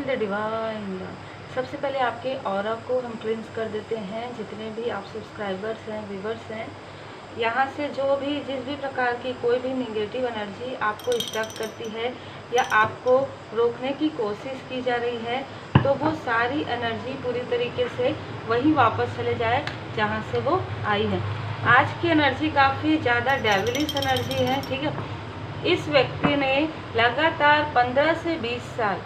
The divine. सबसे पहले आपके ऑरा को हम क्लींस कर देते हैं। जितने भी आप सब्सक्राइबर्स हैं, व्यूवर्स हैं, यहाँ से जो भी जिस भी प्रकार की कोई भी नेगेटिव एनर्जी आपको स्टक करती है या आपको रोकने की कोशिश की जा रही है, तो वो सारी एनर्जी पूरी तरीके से वहीं वापस चले जाए जहाँ से वो आई है। आज की एनर्जी काफ़ी ज़्यादा डेविलिश एनर्जी है, ठीक है। इस व्यक्ति ने लगातार 15 से 20 साल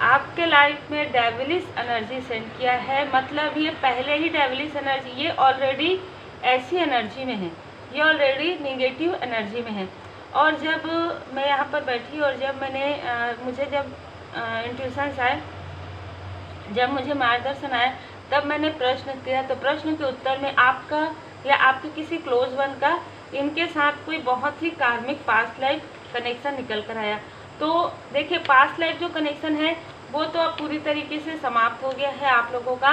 आपके लाइफ में डेविलिश एनर्जी सेंड किया है। मतलब ये पहले ही डेविलिश एनर्जी, ये ऑलरेडी ऐसी एनर्जी में है, ये ऑलरेडी नेगेटिव एनर्जी में है। और जब मैं यहाँ पर बैठी और जब मैंने मुझे जब इंट्यूशंस आए, जब मुझे मार्गदर्शन आया, तब मैंने प्रश्न किया, तो प्रश्न के उत्तर में आपका या आपके किसी क्लोज वन का इनके साथ कोई बहुत ही कार्मिक पास्ट लाइफ कनेक्शन निकल कर आया। तो देखिए, पास्ट लाइफ जो कनेक्शन है वो तो अब पूरी तरीके से समाप्त हो गया है आप लोगों का,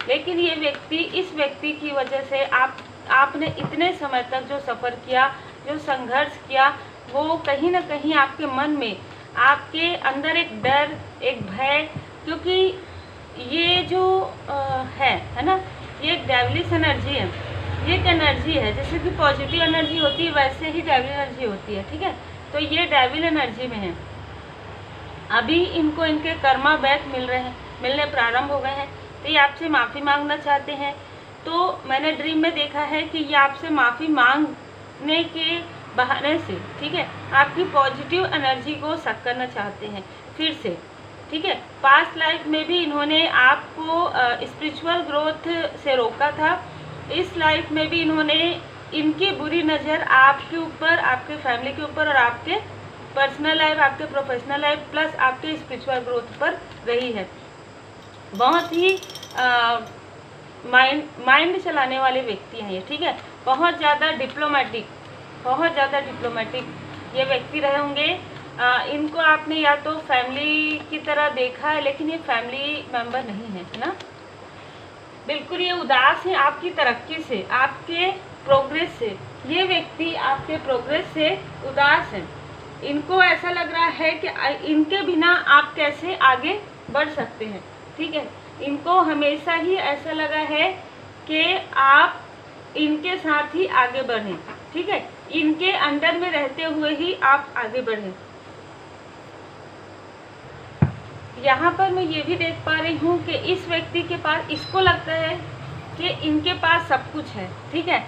लेकिन ये व्यक्ति, इस व्यक्ति की वजह से आपने इतने समय तक जो सफ़र किया, जो संघर्ष किया, वो कहीं ना कहीं आपके मन में, आपके अंदर एक डर, एक भय, क्योंकि ये जो है ना, ये एक डेविलिश एनर्जी है। ये एक एनर्जी है, जैसे कि पॉजिटिव एनर्जी होती है वैसे ही डेविल एनर्जी होती है, ठीक है। तो ये डेविल एनर्जी में है। अभी इनको इनके कर्मा बैक मिलने प्रारंभ हो गए हैं, तो ये आपसे माफ़ी मांगना चाहते हैं। तो मैंने ड्रीम में देखा है कि ये आपसे माफ़ी मांगने के बहाने से, ठीक है, आपकी पॉजिटिव एनर्जी को सक करना चाहते हैं फिर से, ठीक है। पास्ट लाइफ में भी इन्होंने आपको स्पिरिचुअल ग्रोथ से रोका था। इस लाइफ में भी इन्होंने, इनकी बुरी नज़र आपके ऊपर, आपके फैमिली के ऊपर और आपके पर्सनल लाइफ, आपके प्रोफेशनल लाइफ प्लस आपके स्पिरिचुअल ग्रोथ पर रही है। बहुत ही माइंड चलाने वाले व्यक्ति हैं ये, ठीक है। बहुत ज़्यादा डिप्लोमेटिक ये व्यक्ति रहे होंगे। इनको आपने या तो फैमिली की तरह देखा है, लेकिन ये फैमिली मेम्बर नहीं है ना। बिल्कुल ये उदास है आपकी तरक्की से, आपके प्रोग्रेस से। ये व्यक्ति आपके प्रोग्रेस से उदास है। इनको ऐसा लग रहा है कि इनके बिना आप कैसे आगे बढ़ सकते हैं, ठीक है। इनको हमेशा ही ऐसा लगा है कि आप इनके साथ ही आगे बढ़ें, ठीक है। इनके अंडर में रहते हुए ही आप आगे बढ़ें। यहाँ पर मैं ये भी देख पा रही हूँ कि इस व्यक्ति के पास, इसको लगता है कि इनके पास सब कुछ है, ठीक है,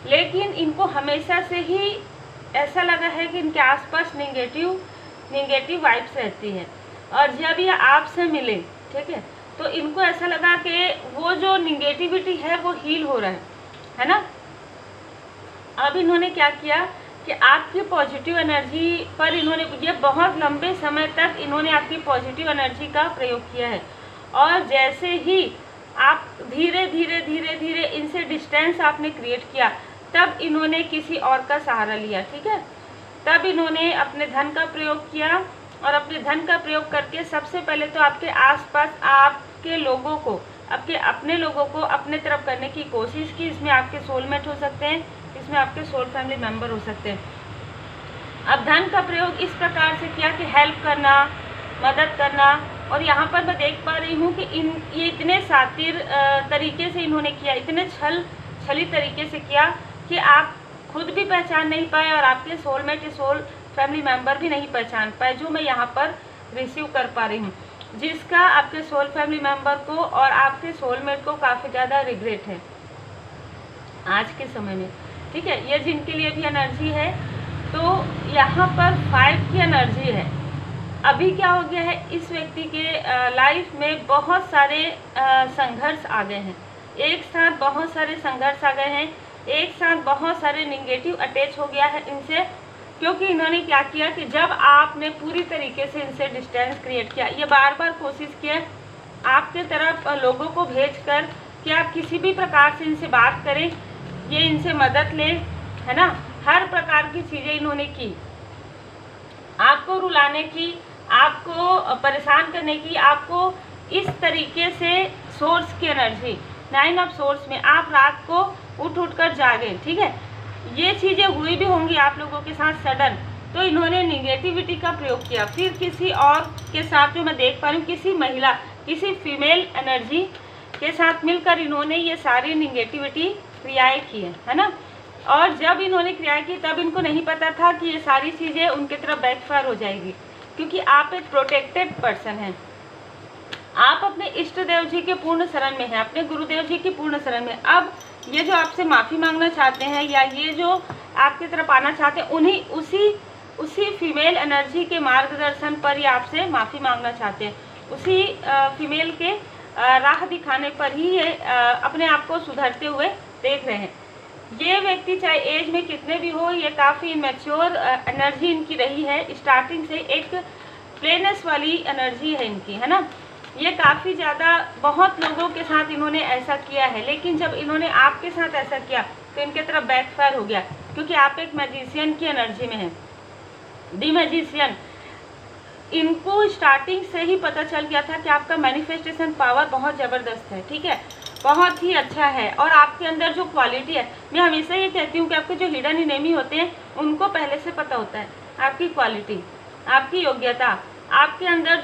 लेकिन इनको हमेशा से ही ऐसा लगा है कि इनके आसपास नेगेटिव वाइब्स रहती है। और जब ये आपसे मिले, ठीक है, तो इनको ऐसा लगा कि वो जो निगेटिविटी है वो हील हो रहा है ना। अब इन्होंने क्या किया कि आपकी पॉजिटिव एनर्जी पर इन्होंने, ये बहुत लंबे समय तक इन्होंने आपकी पॉजिटिव एनर्जी का प्रयोग किया है। और जैसे ही आप धीरे धीरे इनसे डिस्टेंस आपने क्रिएट किया, तब इन्होंने किसी और का सहारा लिया, ठीक है। तब इन्होंने अपने धन का प्रयोग किया, और अपने धन का प्रयोग करके सबसे पहले तो आपके आसपास आपके लोगों को, अपने लोगों को अपने तरफ करने की कोशिश की। इसमें आपके सोलमेट हो सकते हैं, इसमें आपके सोल फैमिली मेंबर हो सकते हैं। अब धन का प्रयोग इस प्रकार से किया कि हेल्प करना, मदद करना। और यहाँ पर मैं देख पा रही हूँ कि ये इतने सातिर तरीके से इन्होंने किया, इतने छली तरीके से किया कि आप खुद भी पहचान नहीं पाए और आपके सोलमेट, सोल फैमिली मेंबर भी नहीं पहचान पाए, जो मैं यहाँ पर रिसीव कर पा रही हूँ, जिसका आपके सोल फैमिली मेंबर को और आपके सोलमेट को काफ़ी ज़्यादा रिग्रेट है आज के समय में, ठीक है। ये जिनके लिए भी एनर्जी है। तो यहाँ पर 5 की एनर्जी है। अभी क्या हो गया है, इस व्यक्ति के लाइफ में बहुत सारे संघर्ष आ गए हैं, एक साथ बहुत सारे संघर्ष आ गए हैं, एक साथ बहुत सारे नेगेटिव अटैच हो गया है इनसे। क्योंकि इन्होंने क्या किया कि जब आपने पूरी तरीके से इनसे डिस्टेंस क्रिएट किया, ये बार बार कोशिश किया आपके तरफ लोगों को भेजकर कि आप किसी भी प्रकार से इनसे बात करें, ये इनसे मदद लें, है ना। हर प्रकार की चीज़ें इन्होंने की, आपको रुलाने की, आपको परेशान करने की, आपको इस तरीके से सोर्स की एनर्जी, 9 ऑफ सोर्स में आप रात को उठ कर जागे, ठीक है। ये चीज़ें हुई भी होंगी आप लोगों के साथ सडन, तो इन्होंने निगेटिविटी का प्रयोग किया। फिर किसी और के साथ जो मैं देख पा रही हूँ, किसी महिला, किसी फीमेल एनर्जी के साथ मिलकर इन्होंने ये सारी निगेटिविटी क्रियाएं की है ना। और जब इन्होंने क्रिया की तब इनको नहीं पता था कि ये सारी चीज़ें उनके तरफ बैकफायर हो जाएगी, क्योंकि आप एक प्रोटेक्टेड पर्सन हैं। आप अपने इष्ट देव जी के पूर्ण शरण में हैं, अपने गुरुदेव जी की पूर्ण शरण में। अब ये जो आपसे माफ़ी मांगना चाहते हैं या ये जो आपकी तरफ आना चाहते हैं, उन्हीं उसी फीमेल एनर्जी के मार्गदर्शन पर ही आपसे माफ़ी मांगना चाहते हैं। उसी फीमेल के राह दिखाने पर ही ये अपने आप को सुधरते हुए देख रहे हैं। ये व्यक्ति चाहे एज में कितने भी हो, ये काफ़ी इमेच्योर एनर्जी इनकी रही है। स्टार्टिंग से एक प्लेनेस वाली एनर्जी है इनकी, है ना। ये काफ़ी ज़्यादा बहुत लोगों के साथ इन्होंने ऐसा किया है, लेकिन जब इन्होंने आपके साथ ऐसा किया तो इनके तरफ बैकफायर हो गया, क्योंकि आप एक मैजिशियन की एनर्जी में हैं, दी मैजिशियन। इनको स्टार्टिंग से ही पता चल गया था कि आपका मैनिफेस्टेशन पावर बहुत ज़बरदस्त है, ठीक है, बहुत ही अच्छा है। और आपके अंदर जो क्वालिटी है, मैं हमेशा ये कहती हूँ कि आपके जो हिडन इनेमी होते हैं उनको पहले से पता होता है आपकी क्वालिटी, आपकी योग्यता, आपके अंदर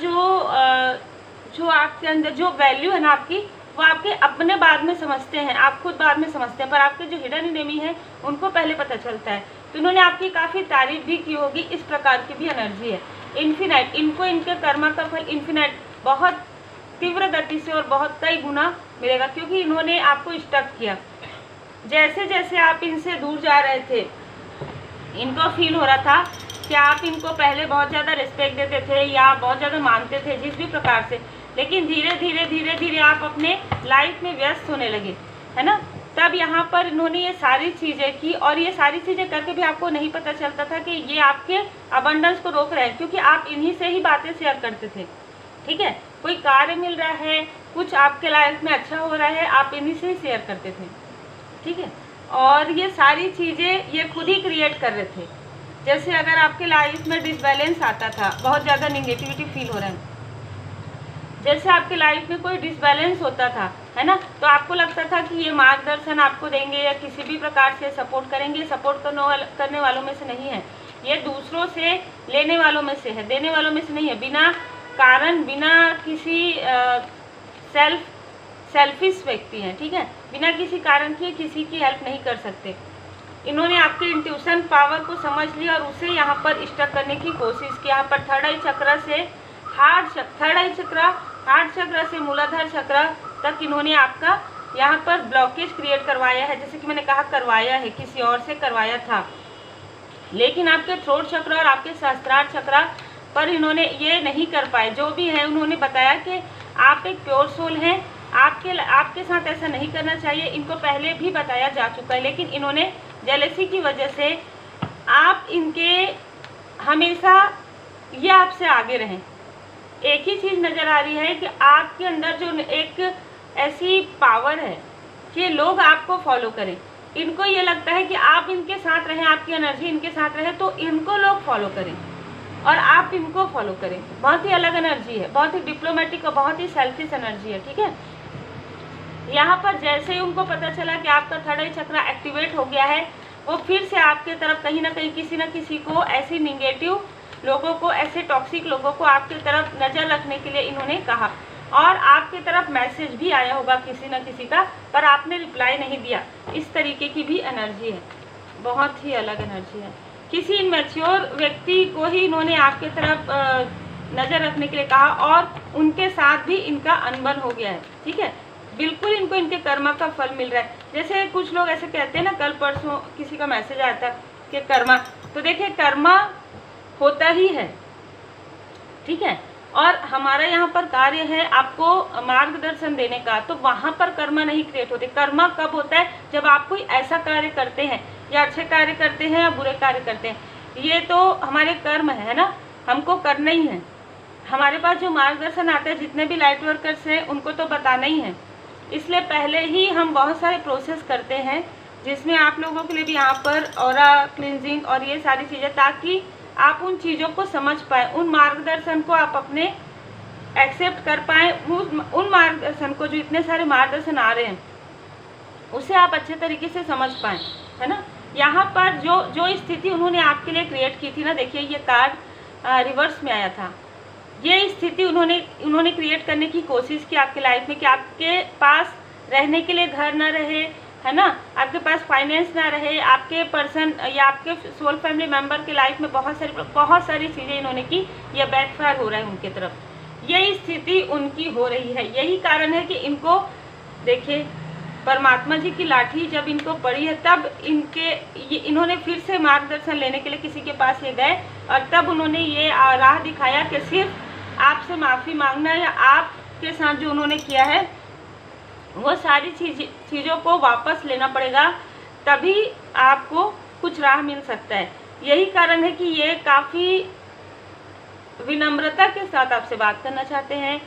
जो आपके अंदर जो वैल्यू है ना आपकी, वो आपके अपने बाद में समझते हैं, आप खुद बाद में समझते हैं, पर आपके जो हिडन इनेमी है उनको पहले पता चलता है। तो इन्होंने आपकी काफ़ी तारीफ भी की होगी। इस प्रकार की भी एनर्जी है इन्फिनाइट। इनको इनके कर्मा का फल इन्फिनाइट बहुत तीव्र गति से और बहुत कई गुना मिलेगा, क्योंकि इन्होंने आपको स्टक किया। जैसे जैसे आप इनसे दूर जा रहे थे, इनको फील हो रहा था कि आप इनको पहले बहुत ज़्यादा रिस्पेक्ट देते थे या बहुत ज़्यादा मानते थे जिस भी प्रकार से, लेकिन धीरे धीरे आप अपने लाइफ में व्यस्त होने लगे, है ना। तब यहाँ पर इन्होंने ये सारी चीज़ें की, और ये सारी चीज़ें करके भी आपको नहीं पता चलता था कि ये आपके अबंडेंस को रोक रहे हैं, क्योंकि आप इन्हीं से ही बातें शेयर करते थे, ठीक है। कोई कार्य मिल रहा है, कुछ आपके लाइफ में अच्छा हो रहा है, आप इन्हीं से ही शेयर करते थे, ठीक है। और ये सारी चीज़ें ये खुद ही क्रिएट कर रहे थे। जैसे अगर आपके लाइफ में डिसबैलेंस आता था, बहुत ज़्यादा निगेटिविटी फील हो रहा है, जैसे आपके लाइफ में कोई डिसबैलेंस होता था, है ना, तो आपको लगता था कि ये मार्गदर्शन आपको देंगे या किसी भी प्रकार से सपोर्ट करेंगे। सपोर्ट करने वालों में से नहीं है, ये दूसरों से लेने वालों में से है, देने वालों में से नहीं है। बिना कारण, बिना किसी सेल्फिश व्यक्ति हैं, ठीक है, बिना किसी कारण के किसी की हेल्प नहीं कर सकते। इन्होंने आपके इंट्यूशन पावर को समझ लिया और उसे यहाँ पर स्टक करने की कोशिश की। यहाँ पर थर्ड आई चक्र से हार्ट चक्र से मूलाधार चक्र तक इन्होंने आपका यहाँ पर ब्लॉकेज क्रिएट करवाया है। जैसे कि मैंने कहा करवाया है, किसी और से करवाया था, लेकिन आपके थ्रोट चक्र और आपके सहस्त्रार चक्र पर इन्होंने ये नहीं कर पाए। जो भी है उन्होंने बताया कि आप एक प्योर सोल हैं, आपके साथ ऐसा नहीं करना चाहिए, इनको पहले भी बताया जा चुका है, लेकिन इन्होंने जेलसी की वजह से आप इनके हमेशा ये आपसे आगे रहें। एक ही चीज़ नज़र आ रही है कि आपके अंदर जो एक ऐसी पावर है कि लोग आपको फॉलो करें। इनको ये लगता है कि आप इनके साथ रहें, आपकी एनर्जी इनके साथ रहे तो इनको लोग फॉलो करें और आप इनको फॉलो करें। बहुत ही अलग एनर्जी है, बहुत ही डिप्लोमेटिक और बहुत ही सेल्फिश एनर्जी है, ठीक है। यहाँ पर जैसे ही उनको पता चला कि आपका थर्ड आई चक्र एक्टिवेट हो गया है, वो फिर से आपके तरफ कहीं ना कहीं किसी न किसी को, ऐसी निगेटिव लोगों को, ऐसे टॉक्सिक लोगों को आपके तरफ नज़र रखने के लिए इन्होंने कहा। और आपके तरफ मैसेज भी आया होगा किसी न किसी का, पर आपने रिप्लाई नहीं दिया। इस तरीके की भी एनर्जी है, बहुत ही अलग एनर्जी है। किसी इनमैच्योर व्यक्ति को ही इन्होंने आपके तरफ नज़र रखने के लिए कहा और उनके साथ भी इनका अनबन हो गया है, ठीक है। बिल्कुल इनको इनके कर्मा का फल मिल रहा है। जैसे कुछ लोग ऐसे कहते हैं ना, कल परसों किसी का मैसेज आया था कि कर्मा, तो देखिए कर्मा होता ही है, ठीक है। और हमारा यहाँ पर कार्य है आपको मार्गदर्शन देने का, तो वहाँ पर कर्मा नहीं क्रिएट होते। कर्मा कब होता है? जब आप कोई ऐसा कार्य करते हैं, या अच्छे कार्य करते हैं या बुरे कार्य करते हैं, ये तो हमारे कर्म है ना, हमको करना ही है। हमारे पास जो मार्गदर्शन आता है, जितने भी लाइट वर्कर्स हैं उनको तो बताना ही है, इसलिए पहले ही हम बहुत सारे प्रोसेस करते हैं, जिसमें आप लोगों के लिए भी यहाँ पर ऑरा क्लिनजिंग और ये सारी चीज़ें, ताकि आप उन चीज़ों को समझ पाएँ, उन मार्गदर्शन को आप अपने एक्सेप्ट कर पाएँ, उन मार्गदर्शन को, जो इतने सारे मार्गदर्शन आ रहे हैं, उसे आप अच्छे तरीके से समझ पाएँ, है ना। यहाँ पर जो स्थिति उन्होंने आपके लिए क्रिएट की थी ना, देखिए ये कार्ड रिवर्स में आया था। ये स्थिति उन्होंने क्रिएट करने की कोशिश की आपके लाइफ में कि आपके पास रहने के लिए घर ना रहे, है ना, आपके पास फाइनेंस ना रहे, आपके पर्सन या आपके सोल फैमिली मेंबर के लाइफ में बहुत सारी चीज़ें इन्होंने की, ये बैकफायर हो रहा है उनकी तरफ। यही स्थिति उनकी हो रही है। यही कारण है कि इनको देखिए परमात्मा जी की लाठी जब इनको पड़ी है तब इन्होंने फिर से मार्गदर्शन लेने के लिए किसी के पास ये गए और तब उन्होंने ये राह दिखाया कि सिर्फ आपसे माफ़ी मांगना या आपके साथ जो उन्होंने किया है वो सारी चीज़ों को वापस लेना पड़ेगा, तभी आपको कुछ राह मिल सकता है। यही कारण है कि ये काफ़ी विनम्रता के साथ आपसे बात करना चाहते हैं,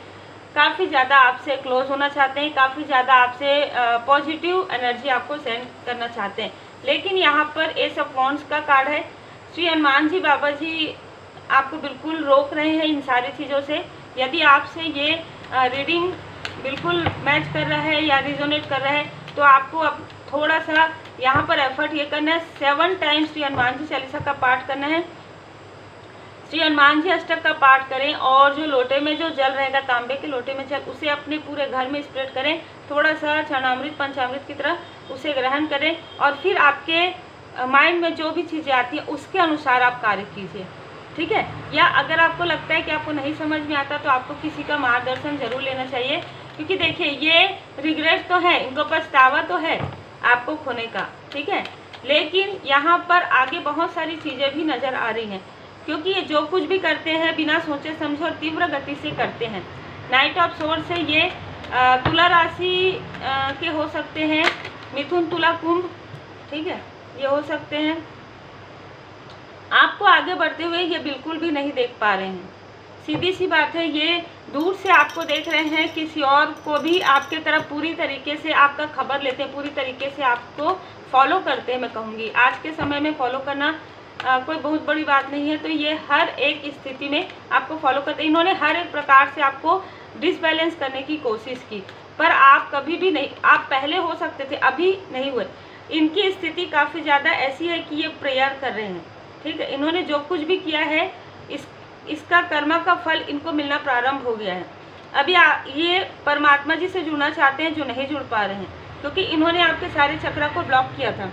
काफ़ी ज़्यादा आपसे क्लोज होना चाहते हैं, काफ़ी ज़्यादा आपसे पॉजिटिव एनर्जी आपको सेंड करना चाहते हैं। लेकिन यहाँ पर एस ऑफ वॉन्ड्स का कार्ड है। श्री हनुमान जी बाबा जी आपको बिल्कुल रोक रहे हैं इन सारी चीज़ों से। यदि आपसे ये रीडिंग बिल्कुल मैच कर रहा है या रिजोनेट कर रहा है तो आपको अब थोड़ा सा यहाँ पर एफर्ट ये करना है। 7 टाइम्स श्री हनुमान जी चालीसा का पाठ करना है। श्री हनुमान जी अष्टक का पाठ करें और जो लोटे में जो जल रहेगा, तांबे के लोटे में जल, उसे अपने पूरे घर में स्प्रेड करें। थोड़ा सा चरणामृत पंचामृत की तरह उसे ग्रहण करें और फिर आपके माइंड में जो भी चीज़ें आती हैं उसके अनुसार आप कार्य कीजिए, ठीक है। या अगर आपको लगता है कि आपको नहीं समझ में आता तो आपको किसी का मार्गदर्शन जरूर लेना चाहिए, क्योंकि देखिए ये रिग्रेट तो है, इनको पछतावा तो है आपको खोने का, ठीक है। लेकिन यहाँ पर आगे बहुत सारी चीज़ें भी नज़र आ रही हैं, क्योंकि ये जो कुछ भी करते हैं बिना सोचे समझे और तीव्र गति से करते हैं। नाइट ऑफ सोर्ड्स से ये तुला राशि के हो सकते हैं, मिथुन तुला कुंभ, ठीक है, ये हो सकते हैं। आपको आगे बढ़ते हुए ये बिल्कुल भी नहीं देख पा रहे हैं, सीधी सी बात है। ये दूर से आपको देख रहे हैं, किसी और को भी आपके तरफ पूरी तरीके से आपका खबर लेते हैं, पूरी तरीके से आपको फॉलो करते हैं। मैं कहूँगी आज के समय में फॉलो करना कोई बहुत बड़ी बात नहीं है, तो ये हर एक स्थिति में आपको फॉलो करते हैं। इन्होंने हर एक प्रकार से आपको डिसबैलेंस करने की कोशिश की, पर आप कभी भी नहीं, आप पहले हो सकते थे, अभी नहीं हुए। इनकी स्थिति काफ़ी ज़्यादा ऐसी है कि ये प्रेयर कर रहे हैं, ठीक है। इन्होंने जो कुछ भी किया है इसका कर्मा का फल इनको मिलना प्रारंभ हो गया है। अभी ये परमात्मा जी से जुड़ना चाहते हैं जो नहीं जुड़ पा रहे हैं, क्योंकि इन्होंने आपके सारे चक्र को ब्लॉक किया था,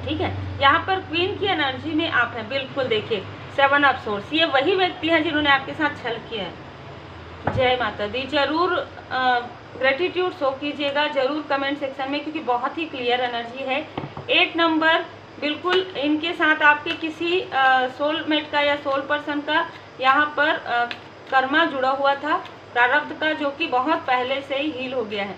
ठीक है। यहाँ पर क्वीन की एनर्जी में आप हैं, बिल्कुल देखिए 7 ऑफ सोर्ड्स, ये वही व्यक्ति हैं जिन्होंने आपके साथ छल किया है। जय माता दी। जरूर ग्रेटिट्यूड शो कीजिएगा जरूर कमेंट सेक्शन में, क्योंकि बहुत ही क्लियर एनर्जी है। 8 नंबर बिल्कुल इनके साथ आपके किसी सोलमेट का या सोल पर्सन का यहाँ पर कर्मा जुड़ा हुआ था, प्रारब्ध का, जो कि बहुत पहले से ही हील हो गया है।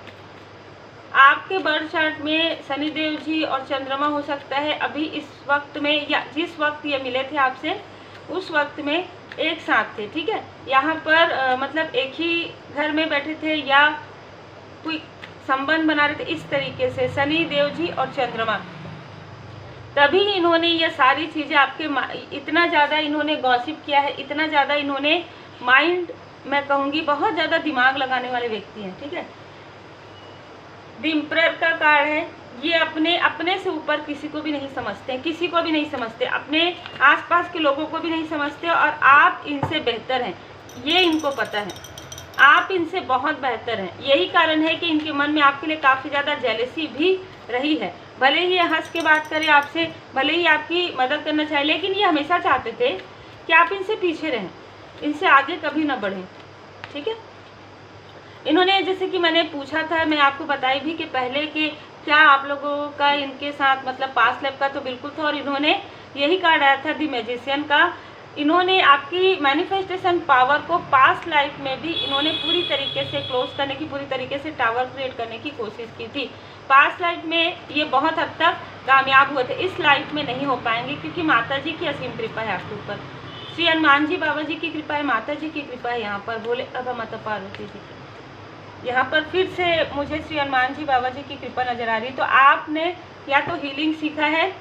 आपके बर्थ चार्ट में शनिदेव जी और चंद्रमा हो सकता है अभी इस वक्त में, या जिस वक्त ये मिले थे आपसे उस वक्त में एक साथ थे, ठीक है। यहाँ पर मतलब एक ही घर में बैठे थे या कोई संबंध बना रहे थे, इस तरीके से शनि देव जी और चंद्रमा। तभी इन्होंने ये सारी चीज़ें आपके इतना ज़्यादा इन्होंने गॉसिप किया है, इतना ज़्यादा इन्होंने माइंड, मैं कहूँगी बहुत ज़्यादा दिमाग लगाने वाले व्यक्ति हैं, ठीक है। द एम्परर का कार्ड है। ये अपने से ऊपर किसी को भी नहीं समझते, किसी को भी नहीं समझते, अपने आसपास के लोगों को भी नहीं समझते, और आप इनसे बेहतर हैं, ये इनको पता है। आप इनसे बहुत बेहतर हैं। यही कारण है कि इनके मन में आपके लिए काफ़ी ज़्यादा जेलसी भी रही है। भले ही ये हंस के बात करें आपसे, भले ही आपकी मदद करना चाहे, लेकिन ये हमेशा चाहते थे कि आप इनसे पीछे रहें, इनसे आगे कभी ना बढ़ें, ठीक है। इन्होंने, जैसे कि मैंने पूछा था, मैं आपको बताई भी कि पहले के क्या आप लोगों का इनके साथ मतलब पास्ट लाइफ का तो बिल्कुल था, और इन्होंने यही कार्ड आया था द मैजिशियन का। इन्होंने आपकी मैनिफेस्टेशन पावर को पास्ट लाइफ में भी इन्होंने पूरी तरीके से क्लोज करने की, पूरी तरीके से टावर क्रिएट करने की कोशिश की थी। पास्ट लाइफ में ये बहुत हद तक कामयाब हुए थे, इस लाइफ में नहीं हो पाएंगे, क्योंकि माता जी की असीम कृपा है आपके ऊपर। श्री हनुमान जी बाबा जी की कृपा है, माता जी की कृपा है, यहाँ पर भोले बाबा माता पार्वती जी की। यहाँ पर फिर से मुझे श्री हनुमान जी बाबा जी की कृपा नजर आ रही है। तो आपने या तो हीलिंग सीखा है,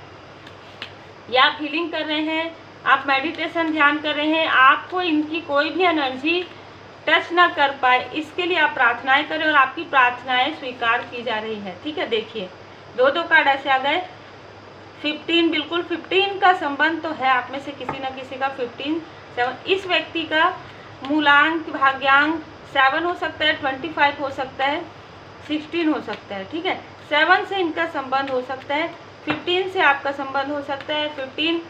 या आप हीलिंग कर रहे हैं, आप मेडिटेशन ध्यान कर रहे हैं, आपको इनकी कोई भी एनर्जी टच ना कर पाए, इसके लिए आप प्रार्थनाएं करें, और आपकी प्रार्थनाएं स्वीकार की जा रही है, ठीक है। देखिए 2 कार्ड ऐसे आ गए। 15, बिल्कुल 15 का संबंध तो है आप में से किसी न किसी का। 15, 7, इस व्यक्ति का मूलांक भाग्यांक 7 हो सकता है, 25 हो सकता है, 16 हो सकता है, ठीक है। 7 से इनका संबंध हो सकता है, 15 से आपका संबंध हो सकता है, 15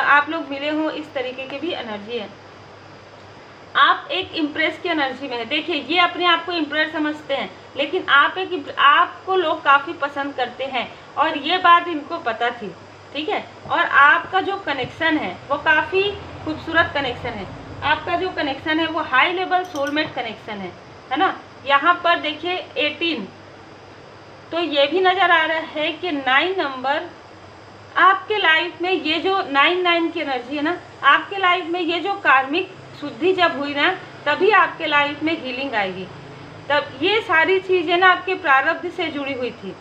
आप लोग मिले हो, इस तरीके की भी एनर्जी है। आप एक इम्प्रेस की एनर्जी में है। देखिए ये अपने आप को इम्प्रेस समझते हैं, लेकिन आपको लोग काफ़ी पसंद करते हैं और ये बात इनको पता थी, ठीक है। और आपका जो कनेक्शन है वो काफ़ी खूबसूरत कनेक्शन है। आपका जो कनेक्शन है वो हाई लेवल सोलमेट कनेक्शन है ना। यहाँ पर देखिए 18, तो ये भी नज़र आ रहा है कि 9 नंबर आपके लाइफ में, ये जो 9 की एनर्जी है ना, आपके लाइफ में ये जो कार्मिक शुद्धि जब हुई ना, तभी आपके लाइफ में हीलिंग आएगी। तब ये सारी चीज़ें ना आपके प्रारब्ध से जुड़ी हुई थी,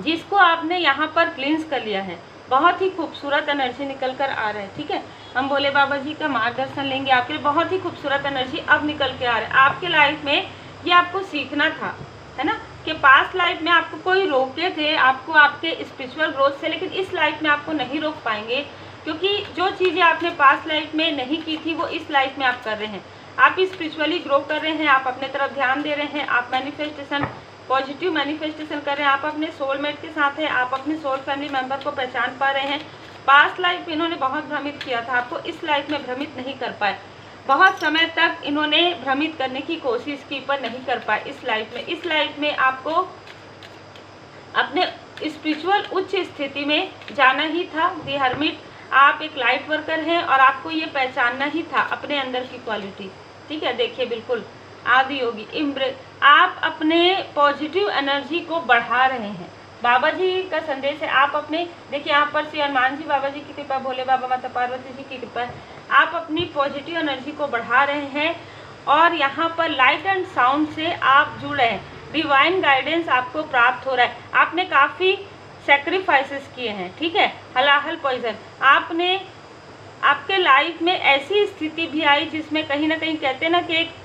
जिसको आपने यहाँ पर क्लींस कर लिया है। बहुत ही खूबसूरत एनर्जी निकल कर आ रहा है, ठीक है। हम भोले बाबा जी का मार्गदर्शन लेंगे आपके लिए। बहुत ही खूबसूरत एनर्जी अब निकल के आ रहा है आपके लाइफ में। ये आपको सीखना था, है ना, कि पास्ट लाइफ में आपको कोई रोके थे आपको आपके स्पिरिचुअल ग्रोथ से, लेकिन इस लाइफ में आपको नहीं रोक पाएंगे, क्योंकि जो चीज़ें आपने पास्ट लाइफ में नहीं की थी वो इस लाइफ में आप कर रहे हैं। आप स्पिरिचुअली ग्रो कर रहे हैं, आप अपने तरफ ध्यान दे रहे हैं, आप मैनिफेस्टेशन, पॉजिटिव मैनिफेस्टेशन कर रहे हैं, आप अपने सोलमेट के साथ हैं, आप अपने सोल फैमिली मेंबर को पहचान पा रहे हैं। पास्ट लाइफ में इन्होंने बहुत भ्रमित किया था आपको, इस लाइफ में भ्रमित नहीं कर पाए। बहुत समय तक इन्होंने भ्रमित करने की कोशिश की पर नहीं कर पाए इस लाइफ में। इस लाइफ में आपको अपने स्पिरिचुअल उच्च स्थिति में जाना ही था। दी हर्मिट, आप एक लाइट वर्कर हैं और आपको ये पहचानना ही था अपने अंदर की क्वालिटी, ठीक है। देखिए बिल्कुल आदि योगी इम्ब्रेस, आप अपने पॉजिटिव एनर्जी को बढ़ा रहे हैं। बाबा जी का संदेश है, आप अपने, देखिए यहाँ पर श्री हनुमान जी बाबा जी की कृपा, भोले बाबा माता पार्वती जी की कृपा, आप अपनी पॉजिटिव एनर्जी को बढ़ा रहे हैं और यहाँ पर लाइट एंड साउंड से आप जुड़ रहे हैं। डिवाइन गाइडेंस आपको प्राप्त हो रहा है। आपने काफ़ी सेक्रीफाइसेस किए हैं, ठीक है। हलाहल पॉइजन, आपने, आपके लाइफ में ऐसी स्थिति भी आई जिसमें कहीं ना कहीं कहते हैं ना कि एक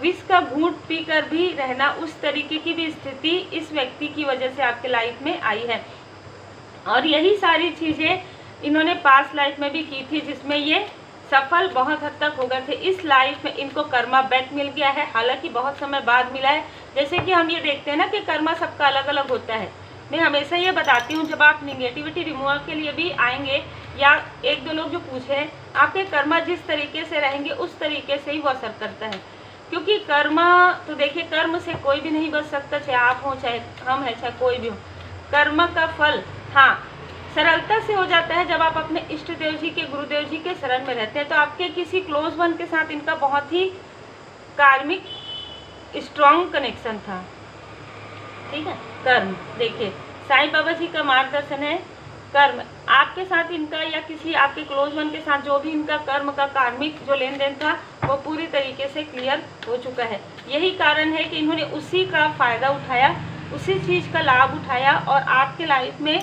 विष का घूंट पीकर भी रहना, उस तरीके की भी स्थिति इस व्यक्ति की वजह से आपके लाइफ में आई है। और यही सारी चीज़ें इन्होंने पास्ट लाइफ में भी की थी, जिसमें ये सफल बहुत हद तक हो गए थे। इस लाइफ में इनको कर्मा बैक मिल गया है, हालांकि बहुत समय बाद मिला है। जैसे कि हम ये देखते हैं ना कि कर्मा सबका अलग अलग होता है। मैं हमेशा ये बताती हूँ, जब आप निगेटिविटी रिमूवल के लिए भी आएंगे या एक दो लोग जो पूछे, आपके कर्मा जिस तरीके से रहेंगे उस तरीके से ही वो असर करता है। क्योंकि कर्मा तो देखिए, कर्म से कोई भी नहीं बच सकता, चाहे आप हो, चाहे हम हैं, चाहे कोई भी हो। कर्म का फल हाँ सरलता से हो जाता है जब आप अपने इष्ट देव जी के, गुरुदेव जी के शरण में रहते हैं। तो आपके किसी क्लोज वन के साथ इनका बहुत ही कार्मिक स्ट्रॉन्ग कनेक्शन था, ठीक है। कर्म, देखिए साईं बाबा जी का मार्गदर्शन है। कर्म आपके साथ इनका या किसी आपके क्लोज वन के साथ जो भी इनका कर्म का कार्मिक जो लेन देन था वो पूरी तरीके से क्लियर हो चुका है। यही कारण है कि इन्होंने उसी का फ़ायदा उठाया, उसी चीज़ का लाभ उठाया और आपके लाइफ में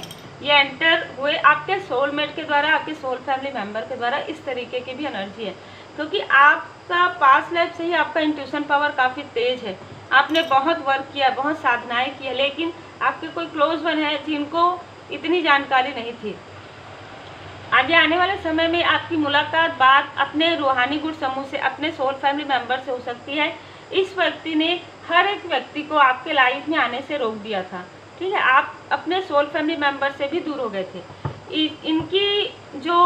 ये एंटर हुए आपके सोलमेट के द्वारा, आपके सोल फैमिली मेंबर के द्वारा। इस तरीके की भी एनर्जी है, क्योंकि आपका पास्ट लाइफ से ही आपका इंट्यूशन पावर काफ़ी तेज है। आपने बहुत वर्क किया, बहुत साधनाएं की है, लेकिन आपके कोई क्लोज वन है जिनको इतनी जानकारी नहीं थी। आगे आने वाले समय में आपकी मुलाकात बात अपने रूहानी गुण समूह से, अपने सोल फैमिली मेंबर से हो सकती है। इस व्यक्ति ने हर एक व्यक्ति को आपके लाइफ में आने से रोक दिया था, ठीक है। आप अपने सोल फैमिली मेंबर से भी दूर हो गए थे। इनकी जो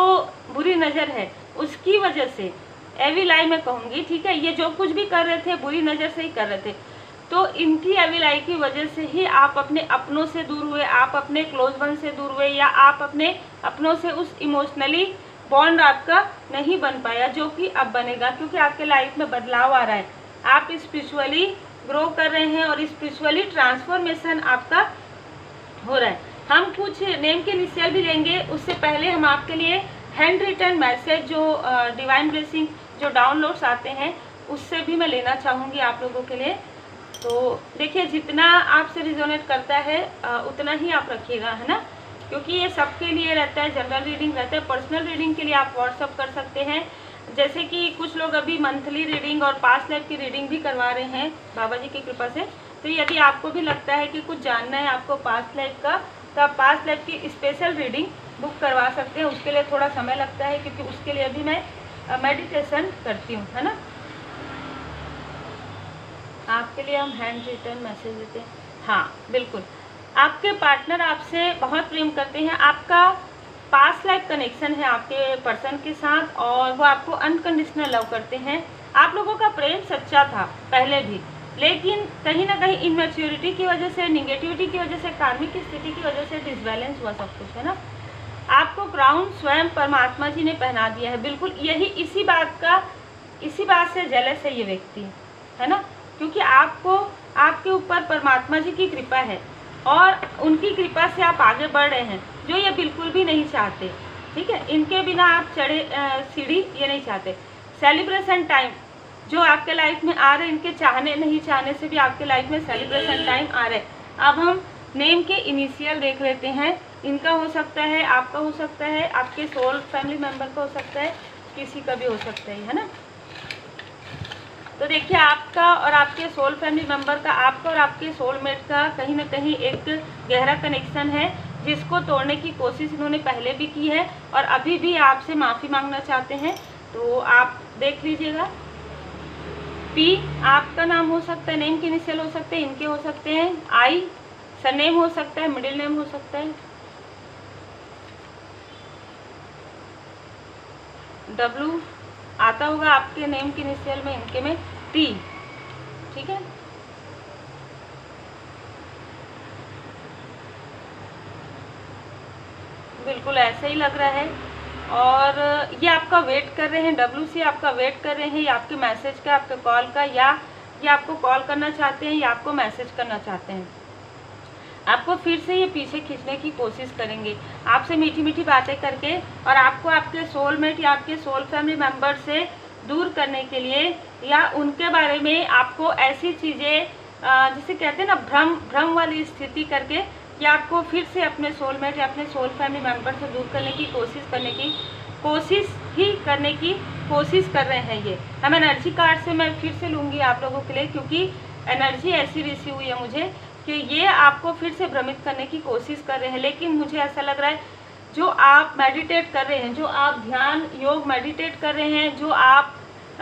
बुरी नज़र है उसकी वजह से, एविल आई मैं कहूँगी, ठीक है, ये जो कुछ भी कर रहे थे बुरी नज़र से ही कर रहे थे। तो इनकी एविल आई की वजह से ही आप अपने अपनों से दूर हुए, आप अपने क्लोज वन से दूर हुए, या आप अपने अपनों से उस इमोशनली बॉन्ड आपका नहीं बन पाया, जो कि अब बनेगा, क्योंकि आपके लाइफ में बदलाव आ रहा है। आप स्पिरिचुअली ग्रो कर रहे हैं और स्पिरिचुअली ट्रांसफॉर्मेशन आपका हो रहा है। हम कुछ नेम के इनिशियल भी लेंगे, उससे पहले हम आपके लिए हैंड रिटन मैसेज जो डिवाइन ब्लेसिंग जो डाउनलोड्स आते हैं उससे भी मैं लेना चाहूँगी आप लोगों के लिए। तो देखिए, जितना आपसे रिजोनेट करता है उतना ही आप रखिएगा, है ना, क्योंकि ये सबके लिए रहता है, जनरल रीडिंग रहता है। पर्सनल रीडिंग के लिए आप व्हाट्सअप कर सकते हैं, जैसे कि कुछ लोग अभी मंथली रीडिंग और पास्ट लाइफ की रीडिंग भी करवा रहे हैं बाबा जी की कृपा से। तो यदि आपको भी लगता है कि कुछ जानना है आपको पास्ट लाइफ का, तो आप पास्ट लाइफ की स्पेशल रीडिंग बुक करवा सकते हैं। उसके लिए थोड़ा समय लगता है क्योंकि उसके लिए अभी मैं मेडिटेशन करती हूँ, है ना। आपके लिए हम हैंड रिटन मैसेज देते हैं। हाँ बिल्कुल, आपके पार्टनर आपसे बहुत प्रेम करते हैं, आपका पास्ट लाइफ कनेक्शन है आपके पर्सन के साथ और वो आपको अनकंडीशनल लव करते हैं। आप लोगों का प्रेम सच्चा था पहले भी, लेकिन कहीं ना कहीं इनमेच्योरिटी की वजह से, निगेटिविटी की वजह से, कार्मिक स्थिति की वजह से डिसबैलेंस हुआ सब कुछ, है ना। आपको क्राउन स्वयं परमात्मा जी ने पहना दिया है। बिल्कुल यही इसी बात से जेलस है ये व्यक्ति, है ना, क्योंकि आपके ऊपर परमात्मा जी की कृपा है और उनकी कृपा से आप आगे बढ़ रहे हैं, जो ये बिल्कुल भी नहीं चाहते। ठीक है, इनके बिना आप चढ़े सीढ़ी ये नहीं चाहते। सेलिब्रेशन टाइम जो आपके लाइफ में आ रहे हैं, इनके चाहने नहीं चाहने से भी आपके लाइफ में सेलिब्रेशन टाइम आ रहे हैं। अब हम नेम के इनिशियल देख लेते हैं। इनका हो सकता है, आपका हो सकता है, आपके सोल फैमिली मेम्बर का हो सकता है, किसी का भी हो सकता है ना। तो देखिए, आपका और आपके सोल फैमिली मेम्बर का, आपका और आपके सोलमेट का कहीं ना कहीं एक गहरा कनेक्शन है, जिसको तोड़ने की कोशिश इन्होंने पहले भी की है और अभी भी आपसे माफ़ी मांगना चाहते हैं। तो आप देख लीजिएगा। पी आपका नाम हो सकता है, नेम के इनिशियल हो सकते हैं, इनके हो सकते हैं। आई सरनेम हो सकता है, मिडिल नेम हो सकता है। डब्लू आता होगा आपके नेम के इनिशियल में, इनके में टी। ठीक है, बिल्कुल ऐसे ही लग रहा है। और ये आपका वेट कर रहे हैं, डब्लू सी आपका वेट कर रहे हैं, या आपके मैसेज का, आपके कॉल का, या ये आपको कॉल करना चाहते हैं या आपको मैसेज करना चाहते हैं। आपको फिर से ये पीछे खींचने की कोशिश करेंगे, आपसे मीठी मीठी बातें करके, और आपको आपके सोलमेट या आपके सोल फैमिली मेम्बर से दूर करने के लिए, या उनके बारे में आपको ऐसी चीज़ें जिसे कहते हैं ना भ्रम वाली स्थिति करके, या आपको फिर से अपने सोलमेट या अपने सोल फैमिली मेम्बर से दूर करने की कोशिश कर रहे हैं। ये हम एनर्जी कार्ड से मैं फिर से लूँगी आप लोगों के लिए, क्योंकि एनर्जी ऐसी रिसीव हुई है मुझे कि ये आपको फिर से भ्रमित करने की कोशिश कर रहे हैं। लेकिन मुझे ऐसा लग रहा है, जो आप मेडिटेट कर रहे हैं, जो आप ध्यान योग मेडिटेट कर रहे हैं, जो आप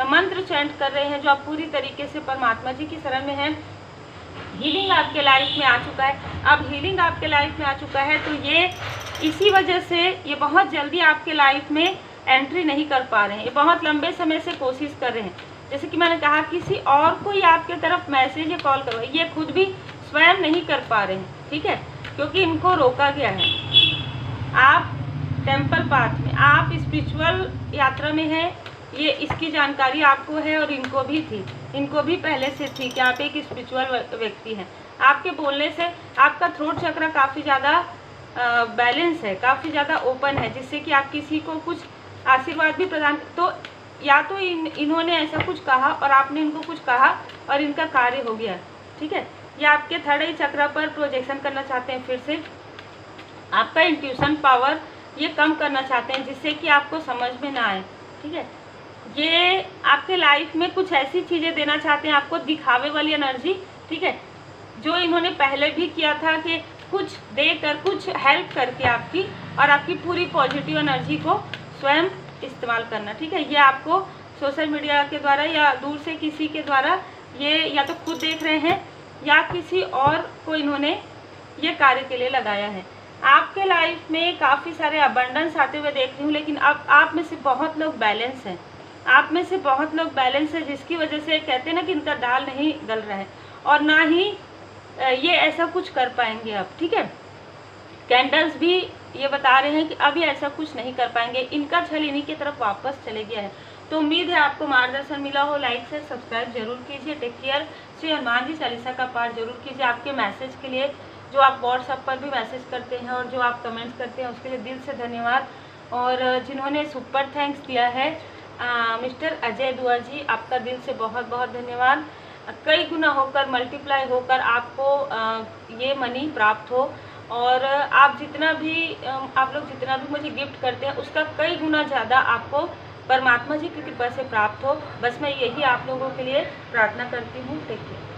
मंत्र चैंट कर रहे हैं, जो आप पूरी तरीके से परमात्मा जी की शरण में हैं, हीलिंग आपके लाइफ में आ चुका है। अब हीलिंग आपके लाइफ में आ चुका है, तो ये इसी वजह से ये बहुत जल्दी आपके लाइफ में एंट्री नहीं कर पा रहे हैं। ये बहुत लंबे समय से कोशिश कर रहे हैं। जैसे कि मैंने कहा, किसी और को ही आपके तरफ मैसेज या कॉल करो, ये खुद भी स्वयं नहीं कर पा रहे हैं। ठीक है, क्योंकि इनको रोका गया है। आप टेम्पल पाथ में, आप स्पिरिचुअल यात्रा में हैं, ये इसकी जानकारी आपको है और इनको भी थी, इनको भी पहले से थी कि आप एक स्पिरिचुअल व्यक्ति हैं। आपके बोलने से आपका थ्रोट चक्र काफ़ी ज़्यादा बैलेंस है, काफ़ी ज़्यादा ओपन है, जिससे कि आप किसी को कुछ आशीर्वाद भी प्रदान, तो या तो इन्होंने ऐसा कुछ कहा और आपने इनको कुछ कहा और इनका कार्य हो गया। ठीक है, या आपके थर्ड आई चक्र पर प्रोजेक्शन करना चाहते हैं, फिर से आपका इंट्यूशन पावर ये कम करना चाहते हैं, जिससे कि आपको समझ में ना आए। ठीक है, ये आपके लाइफ में कुछ ऐसी चीज़ें देना चाहते हैं आपको, दिखावे वाली एनर्जी। ठीक है, जो इन्होंने पहले भी किया था कि कुछ देकर, कुछ हेल्प करके आपकी और आपकी पूरी पॉजिटिव एनर्जी को स्वयं इस्तेमाल करना। ठीक है, ये आपको सोशल मीडिया के द्वारा या दूर से किसी के द्वारा, ये या तो खुद देख रहे हैं या किसी और को इन्होंने ये कार्य के लिए लगाया है। आपके लाइफ में काफ़ी सारे अबंडेंस आते हुए देख रही हूँ, लेकिन अब आप में से बहुत लोग बैलेंस हैं, आप में से बहुत लोग बैलेंस है, जिसकी वजह से कहते हैं ना कि इनका दाल नहीं गल रहा है और ना ही ये ऐसा कुछ कर पाएंगे अब। ठीक है, कैंडल्स भी ये बता रहे हैं कि अभी ऐसा कुछ नहीं कर पाएंगे, इनका छल इन्हीं की तरफ वापस चले गया है। तो उम्मीद है आपको मार्गदर्शन मिला हो। लाइक से सब्सक्राइब जरूर कीजिए। Take care. श्री हनुमान जी चालीसा का पाठ जरूर कीजिए। आपके मैसेज के लिए, जो आप व्हाट्सएप पर भी मैसेज करते हैं और जो आप कमेंट्स करते हैं, उसके लिए दिल से धन्यवाद। और जिन्होंने सुपर थैंक्स दिया है, मिस्टर अजय दुआ जी, आपका दिल से बहुत बहुत धन्यवाद। कई गुना होकर, मल्टीप्लाई होकर आपको ये मनी प्राप्त हो, और आप लोग जितना भी मुझे गिफ्ट करते हैं, उसका कई गुना ज़्यादा आपको परमात्मा जी की कृपा से प्राप्त हो। बस मैं यही आप लोगों के लिए प्रार्थना करती हूँ। Take care.